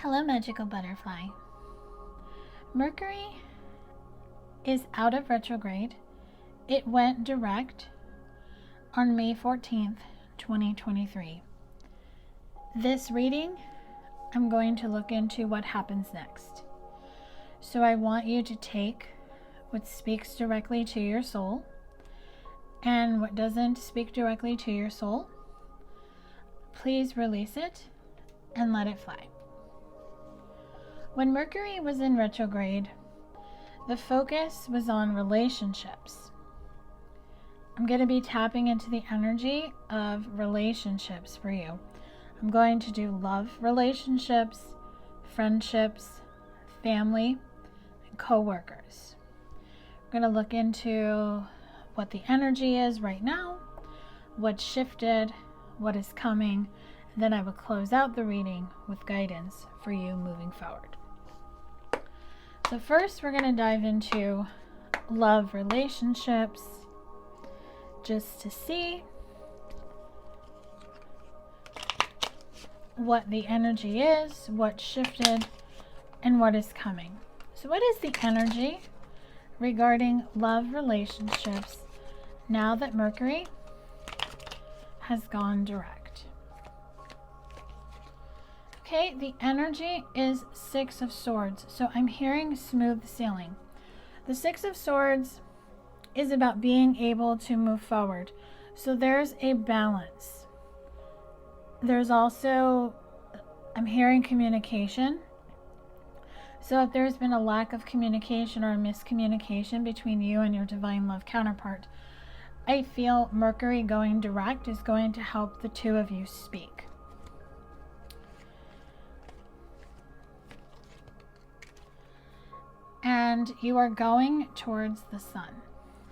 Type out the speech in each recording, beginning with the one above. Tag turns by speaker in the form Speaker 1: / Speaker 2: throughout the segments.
Speaker 1: Hello, magical butterfly. Mercury is out of retrograde. It went direct on May 14th, 2023. This reading, I'm going to look into what happens next. So I want you to take what speaks directly to your soul and what doesn't speak directly to your soul. Please release it and let it fly. When Mercury was in retrograde, the focus was on relationships. I'm going to be tapping into the energy of relationships for you. I'm going to do love relationships, friendships, family, and co-workers. I'm going to look into what the energy is right now, what shifted, what is coming, and then I will close out the reading with guidance for you moving forward. So first we're going to dive into love relationships just to see what the energy is, what shifted, and what is coming. So what is the energy regarding love relationships now that Mercury has gone direct? Okay, the energy is Six of Swords. So I'm hearing smooth sailing. The Six of Swords is about being able to move forward. So there's a balance. There's also, I'm hearing communication. So if there's been a lack of communication or a miscommunication between you and your divine love counterpart, I feel Mercury going direct is going to help the two of you speak. And you are going towards the sun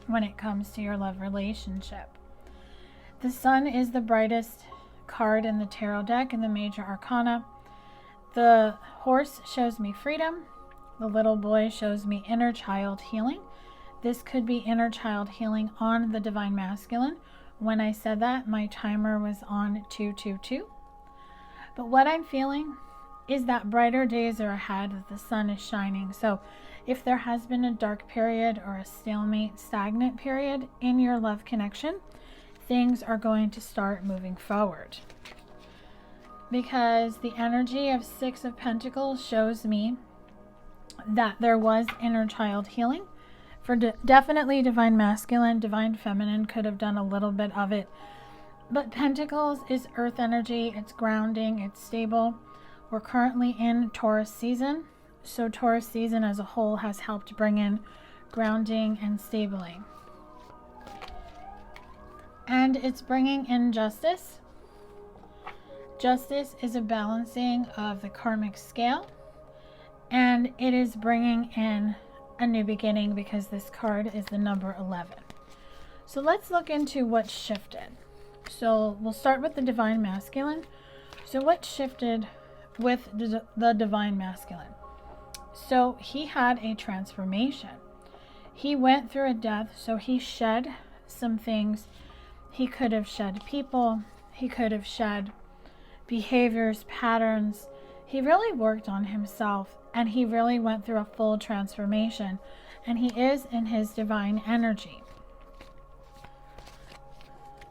Speaker 1: when it comes to your love relationship. The sun is the brightest card in the tarot deck in the major arcana. The horse shows me freedom. The little boy shows me inner child healing. This could be inner child healing on the divine masculine. When I said that, my timer was on 222. But what I'm feeling is that brighter days are ahead, that the sun is shining. So if there has been a dark period or a stalemate, stagnant period in your love connection, things are going to start moving forward. Because the energy of Six of Pentacles shows me that there was inner child healing. For definitely divine masculine, divine feminine could have done a little bit of it. But Pentacles is earth energy, it's grounding, it's stable. We're currently in Taurus season. So Taurus season as a whole has helped bring in grounding and stability. And it's bringing in justice. Justice is a balancing of the karmic scale. And it is bringing in a new beginning because this card is the number 11. So let's look into what shifted. So we'll start with the divine masculine. So what shifted with the divine masculine? So he had a transformation. He went through a death, so he shed some things. He could have shed people. He could have shed behaviors, patterns. He really worked on himself, and he really went through a full transformation, and he is in his divine energy.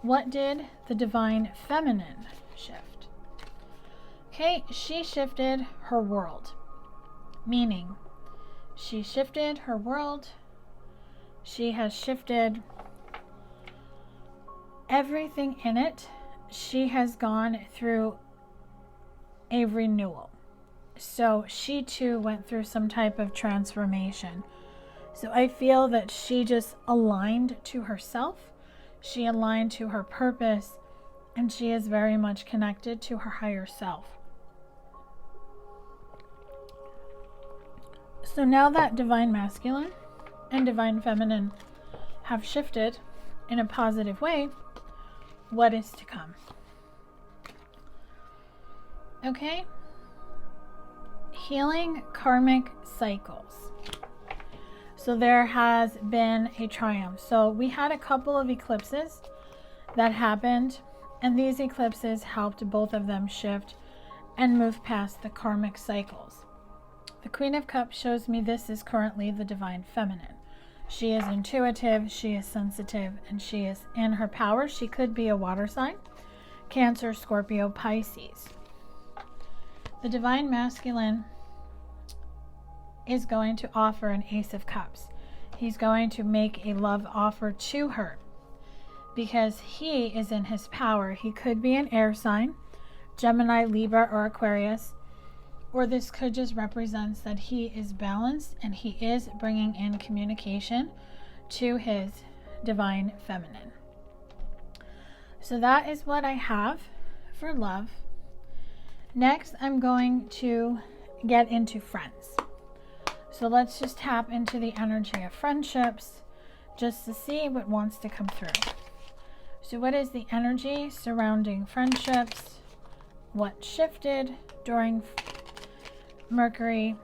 Speaker 1: What did the divine feminine shift? Okay, she shifted her world. Meaning, she shifted her world. She has shifted everything in it. She has gone through a renewal. So she too went through some type of transformation. So I feel that she just aligned to herself. She aligned to her purpose. And she is very much connected to her higher self. So now that divine masculine and divine feminine have shifted in a positive way, what is to come? Okay? Healing karmic cycles. So there has been a triumph. So we had a couple of eclipses that happened, and these eclipses helped both of them shift and move past the karmic cycles. The Queen of Cups shows me this is currently the divine feminine. She is intuitive, she is sensitive, and she is in her power. She could be a water sign, Cancer, Scorpio, Pisces. The divine masculine is going to offer an Ace of Cups. He's going to make a love offer to her because he is in his power. He could be an air sign, Gemini, Libra, or Aquarius, or this could just represent that he is balanced and he is bringing in communication to his divine feminine. So that is what I have for love. Next, I'm going to get into friends. So let's just tap into the energy of friendships just to see what wants to come through. So what is the energy surrounding friendships? What shifted during Mercury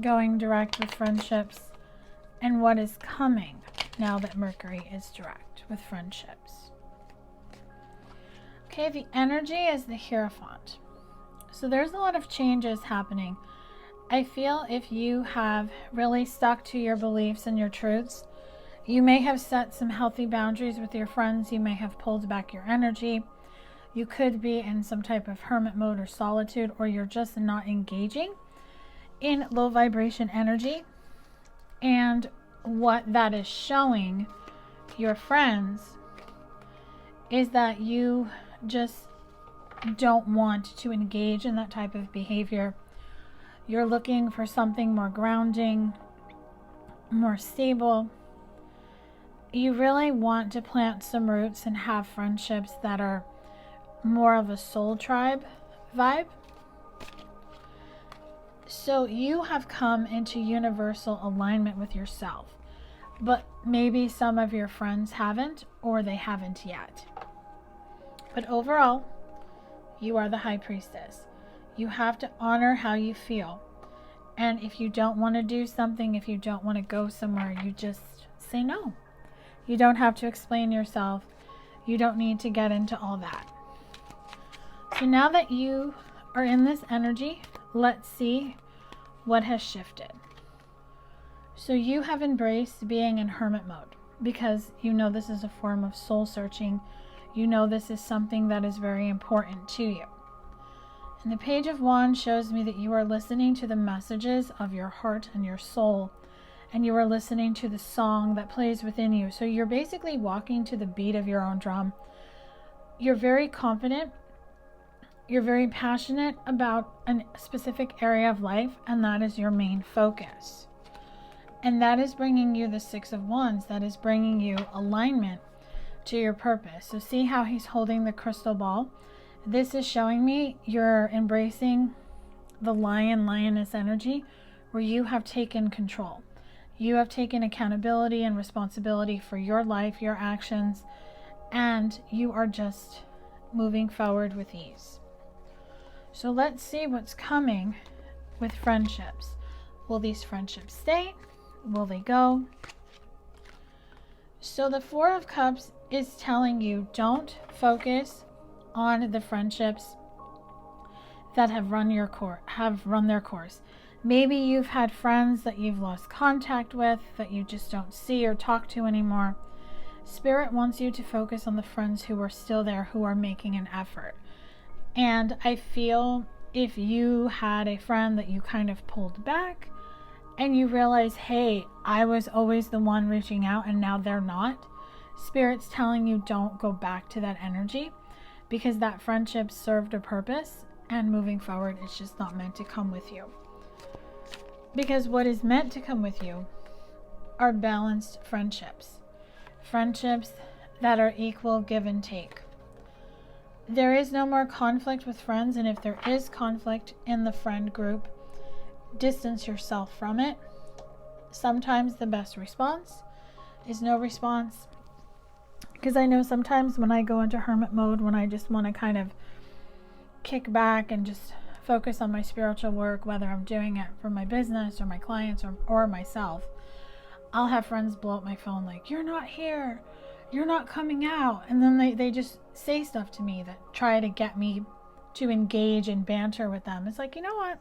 Speaker 1: going direct with friendships? And what is coming now that Mercury is direct with friendships? Okay, the energy is the Hierophant. So there's a lot of changes happening. I feel if you have really stuck to your beliefs and your truths, you may have set some healthy boundaries with your friends. You may have pulled back your energy. You could be in some type of hermit mode or solitude, or you're just not engaging in low vibration energy. And what that is showing your friends is that you just don't want to engage in that type of behavior. You're looking for something more grounding, more stable. You really want to plant some roots and have friendships that are more of a soul tribe vibe. So you have come into universal alignment with yourself, but maybe some of your friends haven't, or they haven't yet. But overall, you are the High Priestess. You have to honor how you feel. And if you don't want to do something, if you don't want to go somewhere, you just say no. You don't have to explain yourself. You don't need to get into all that. So now that you are in this energy, let's see what has shifted. So you have embraced being in hermit mode because you know this is a form of soul searching. You know this is something that is very important to you. And the Page of Wands shows me that you are listening to the messages of your heart and your soul, and you are listening to the song that plays within you. So you're basically walking to the beat of your own drum. You're very confident. You're very passionate about a specific area of life, and that is your main focus. And that is bringing you the Six of Wands. That is bringing you alignment to your purpose. So see how he's holding the crystal ball? This is showing me you're embracing the lioness energy where you have taken control. You have taken accountability and responsibility for your life, your actions, and you are just moving forward with ease. So let's see what's coming with friendships. Will these friendships stay? Will they go? So the Four of Cups is telling you don't focus on the friendships that have run their course. Maybe you've had friends that you've lost contact with, that you just don't see or talk to anymore. Spirit wants you to focus on the friends who are still there, who are making an effort. And I feel if you had a friend that you kind of pulled back and you realize, hey, I was always the one reaching out and now they're not, Spirit's telling you don't go back to that energy, because that friendship served a purpose, and moving forward, it's just not meant to come with you. Because what is meant to come with you are balanced friendships. Friendships that are equal give and take. There is no more conflict with friends, and if there is conflict in the friend group, distance yourself from it. Sometimes the best response is no response. Because I know sometimes when I go into hermit mode, when I just want to kind of kick back and just focus on my spiritual work, whether I'm doing it for my business or my clients or myself, I'll have friends blow up my phone like, you're not here, you're not coming out. And then they just say stuff to me that try to get me to engage and banter with them. It's like, you know what?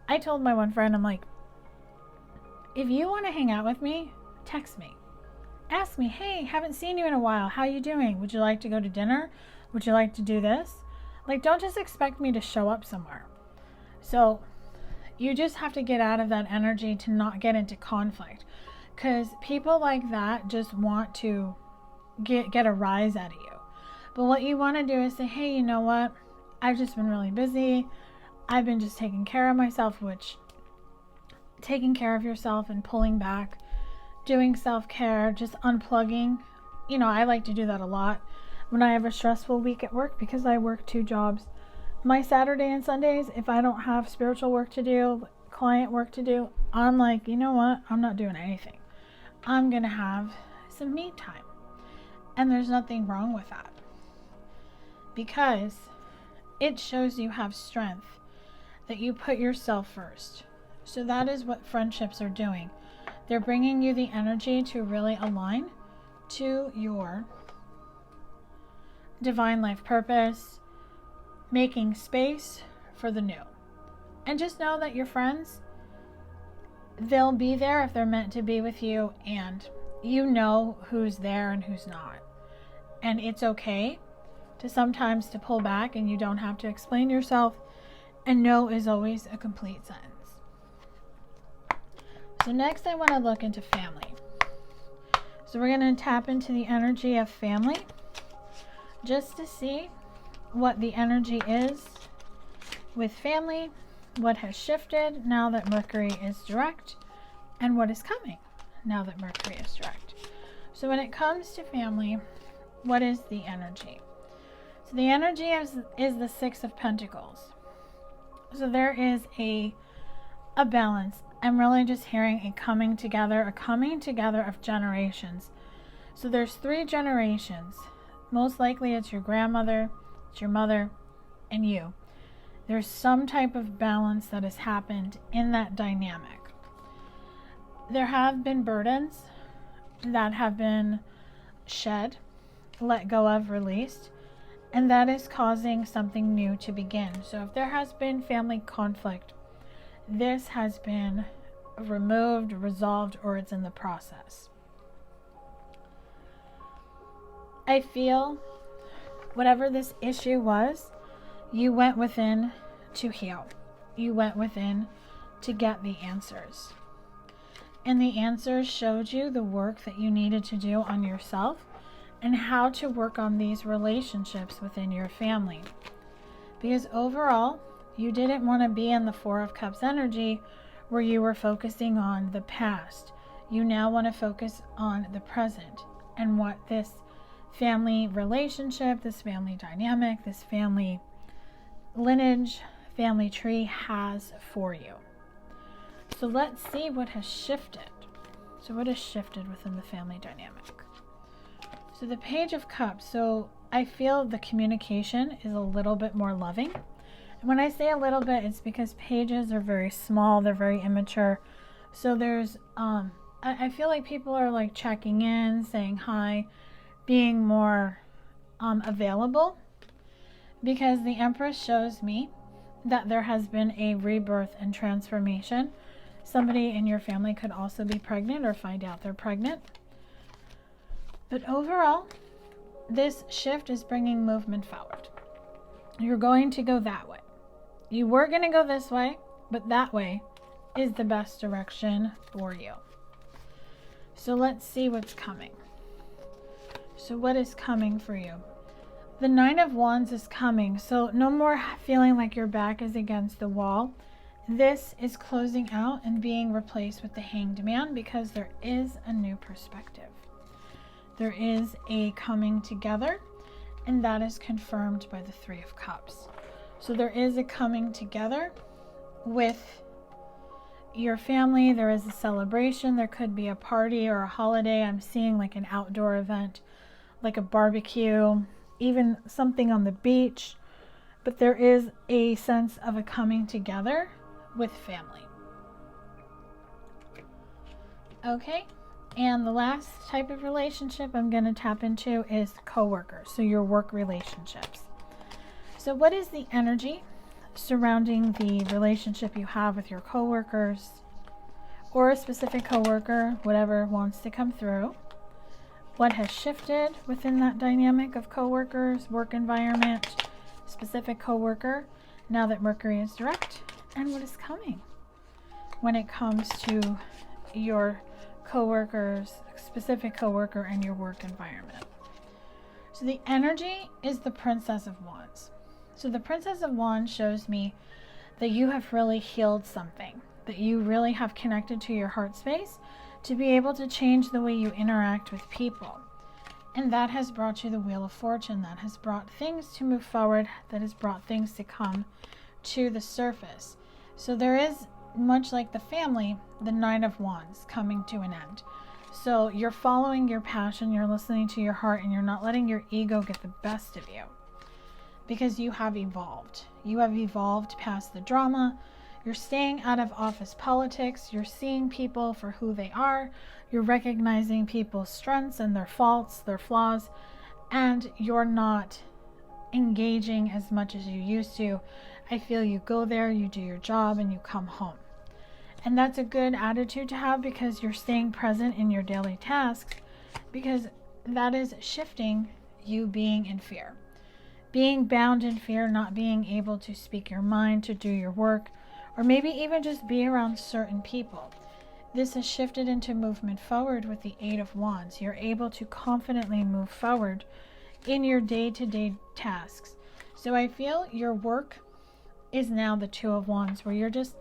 Speaker 1: I told my one friend, I'm like, if you want to hang out with me, text me. Ask me, hey, haven't seen you in a while. How you doing? Would you like to go to dinner? Would you like to do this? Like, don't just expect me to show up somewhere. So you just have to get out of that energy to not get into conflict, because people like that just want to get a rise out of you. But what you want to do is say, hey, you know what? I've just been really busy. I've been just taking care of myself, which taking care of yourself and pulling back, doing self-care, just unplugging. You know, I like to do that a lot when I have a stressful week at work, because I work 2 jobs. My Saturday and Sundays, if I don't have spiritual work to do, client work to do, I'm like, you know what? I'm not doing anything. I'm going to have some me time. And there's nothing wrong with that, because it shows you have strength, that you put yourself first. So that is what friendships are doing. They're bringing you the energy to really align to your divine life purpose, making space for the new. And just know that your friends, they'll be there if they're meant to be with you, and you know who's there and who's not. And it's okay to sometimes to pull back, and you don't have to explain yourself, and no is always a complete sentence. So next I want to look into family. So we're going to tap into the energy of family just to see what the energy is with family, what has shifted now that Mercury is direct, and what is coming now that Mercury is direct. So when it comes to family, what is the energy? So the energy is the 6 of Pentacles. So there is a balance. I'm really just hearing a coming together of generations. So there's 3 generations. Most likely it's your grandmother, it's your mother, and you. There's some type of balance that has happened in that dynamic. There have been burdens that have been shed, let go of, released, and that is causing something new to begin. So if there has been family conflict, this has been removed, resolved, or it's in the process. I feel whatever this issue was, you went within to heal. You went within to get the answers. And the answers showed you the work that you needed to do on yourself and how to work on these relationships within your family. Because overall, you didn't want to be in the 4 of Cups energy where you were focusing on the past. You now want to focus on the present and what this family relationship, this family dynamic, this family lineage, family tree has for you. So let's see what has shifted. So what has shifted within the family dynamic? So the Page of Cups. So I feel the communication is a little bit more loving. And when I say a little bit, it's because pages are very small. They're very immature. So there's, I feel like people are like checking in, saying hi, being more available, because the Empress shows me that there has been a rebirth and transformation. Somebody in your family could also be pregnant or find out they're pregnant. But overall, this shift is bringing movement forward. You're going to go that way. You were going to go this way, but that way is the best direction for you. So let's see what's coming. So what is coming for you? The 9 of Wands is coming. So no more feeling like your back is against the wall. This is closing out and being replaced with the Hanged Man, because there is a new perspective. There is a coming together, and that is confirmed by the 3 of Cups. So there is a coming together with your family. There is a celebration. There could be a party or a holiday. I'm seeing like an outdoor event, like a barbecue, even something on the beach. But there is a sense of a coming together with family. Okay. And the last type of relationship I'm going to tap into is coworkers. So your work relationships. So what is the energy surrounding the relationship you have with your coworkers or a specific coworker, whatever wants to come through? What has shifted within that dynamic of coworkers, work environment, specific coworker, now that Mercury is direct? And what is coming when it comes to your coworkers, specific coworker, and your work environment? So the energy is the Princess of Wands. So the Princess of Wands shows me that you have really healed something, that you really have connected to your heart space to be able to change the way you interact with people. And that has brought you the Wheel of Fortune. That has brought things to move forward. That has brought things to come to the surface. So there is, much like the family, the Nine of Wands coming to an end. So you're following your passion, you're listening to your heart, and you're not letting your ego get the best of you. Because you have evolved. You have evolved past the drama. You're staying out of office politics. You're seeing people for who they are. You're recognizing people's strengths and their faults, their flaws, and you're not engaging as much as you used to. I feel you go there, you do your job, and you come home. And that's a good attitude to have because you're staying present in your daily tasks, because that is shifting you being in fear. Being bound in fear, not being able to speak your mind, to do your work, or maybe even just be around certain people. This has shifted into movement forward with the Eight of Wands. You're able to confidently move forward in your day-to-day tasks. So I feel your work is now the Two of Wands, where you're just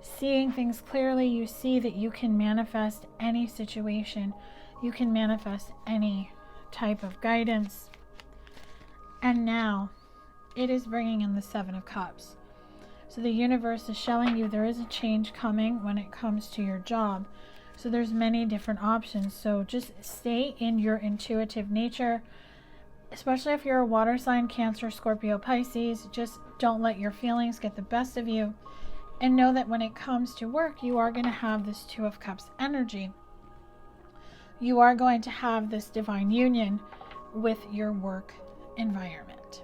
Speaker 1: seeing things clearly. You see that you can manifest any situation. You can manifest any type of guidance. And now it is bringing in the Seven of Cups. So the universe is showing you there is a change coming when it comes to your job. So there's many different options. So just stay in your intuitive nature, especially if you're a water sign, Cancer, Scorpio, Pisces. Just don't let your feelings get the best of you. And know that when it comes to work, you are going to have this Two of Cups energy. You are going to have this divine union with your work environment.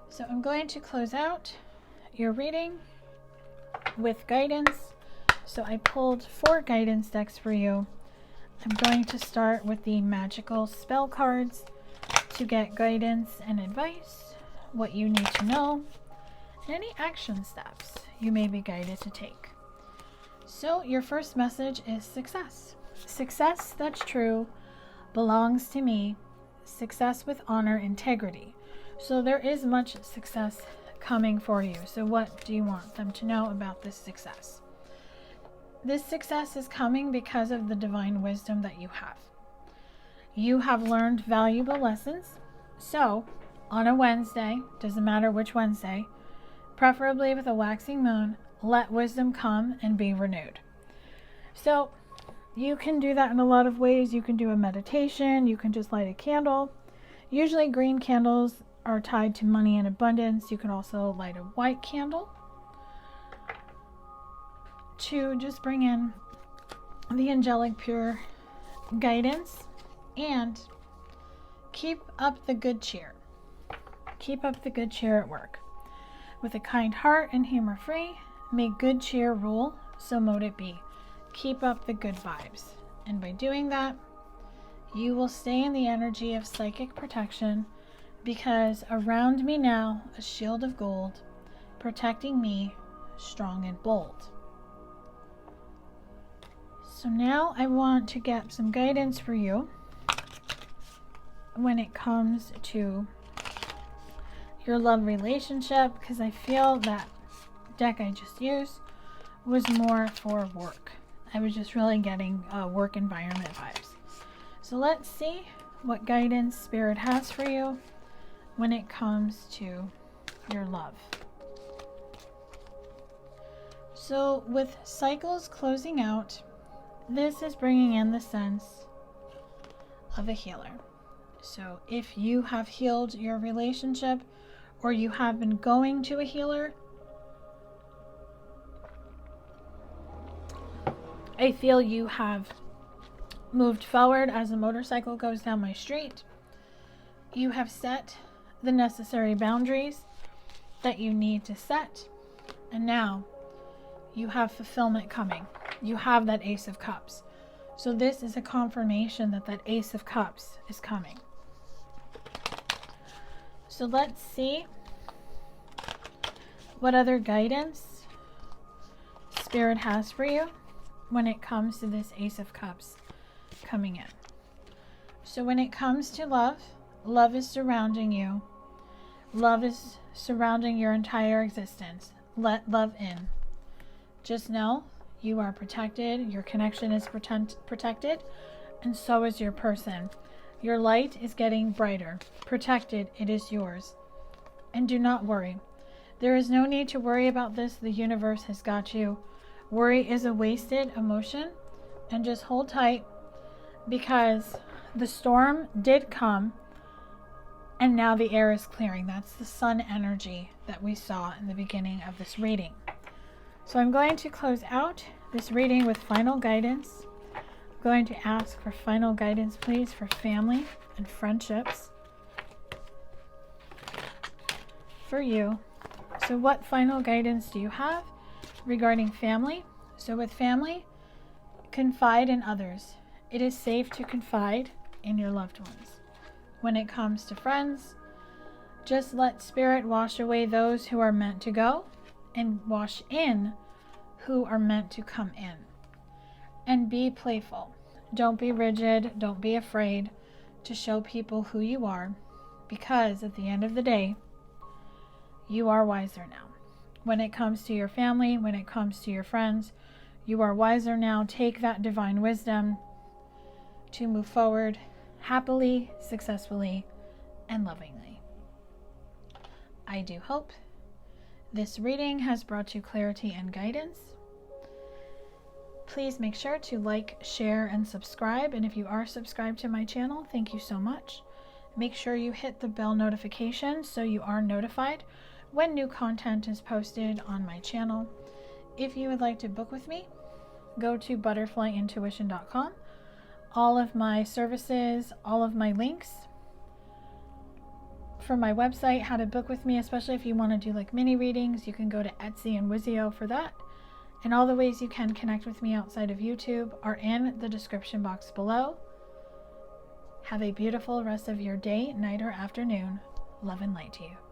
Speaker 1: So I'm going to close out your reading with guidance. So I pulled 4 guidance decks for you. I'm going to start with the magical spell cards to get guidance and advice, what you need to know, and any action steps you may be guided to take. So your first message is success. Success that's true belongs to me. Success with honor, integrity. So there is much success coming for you. So what do you want them to know about this success? This success is coming because of the divine wisdom that you have. You have learned valuable lessons. So on a Wednesday, doesn't matter which Wednesday, preferably with a waxing moon, let wisdom come and be renewed. So you can do that in a lot of ways. You can do a meditation. You can just light a candle. Usually green candles are tied to money and abundance. You can also light a white candle to just bring in the angelic pure guidance, and keep up the good cheer. Keep up the good cheer at work. With a kind heart and humor free, may good cheer rule, so mote it be. Keep up the good vibes. And by doing that, you will stay in the energy of psychic protection, because around me now, a shield of gold, protecting me, strong and bold. So now I want to get some guidance for you when it comes to your love relationship, because I feel that deck I just used was more for work. I was just really getting work environment vibes. So let's see what guidance Spirit has for you when it comes to your love. So with cycles closing out, this is bringing in the sense of a healer. So if you have healed your relationship, or you have been going to a healer, I feel you have moved forward as a motorcycle goes down my street. You have set the necessary boundaries that you need to set. And now you have fulfillment coming. You have that Ace of Cups. So this is a confirmation that that Ace of Cups is coming. So let's see what other guidance Spirit has for you when it comes to this Ace of Cups coming in. So when it comes to love, love is surrounding you. Love is surrounding your entire existence. Let love in. Just know you are protected. Your connection is protected. And so is your person. Your light is getting brighter. Protected. It is yours. And do not worry. There is no need to worry about this. The universe has got you. Worry is a wasted emotion. And just hold tight, because the storm did come. And now the air is clearing. That's the sun energy that we saw in the beginning of this reading. So I'm going to close out this reading with final guidance. I'm going to ask for final guidance, please, for family and friendships for you. So what final guidance do you have regarding family? So with family, confide in others. It is safe to confide in your loved ones. When it comes to friends, just let Spirit wash away those who are meant to go and wash in who are meant to come in. And be playful. Don't be rigid. Don't be afraid to show people who you are, because at the end of the day, you are wiser now. When it comes to your family, when it comes to your friends, you are wiser now. Take that divine wisdom to move forward happily, successfully, and lovingly. I do hope this reading has brought you clarity and guidance. Please make sure to like, share, and subscribe. And if you are subscribed to my channel, thank you so much. Make sure you hit the bell notification so you are notified when new content is posted on my channel. If you would like to book with me, go to ButterflyIntuition.com. All of my services, all of my links for my website, how to book with me, especially if you want to do like mini readings, you can go to Etsy and Wizio for that. And all the ways you can connect with me outside of YouTube are in the description box below. Have a beautiful rest of your day, night, or afternoon. Love and light to you.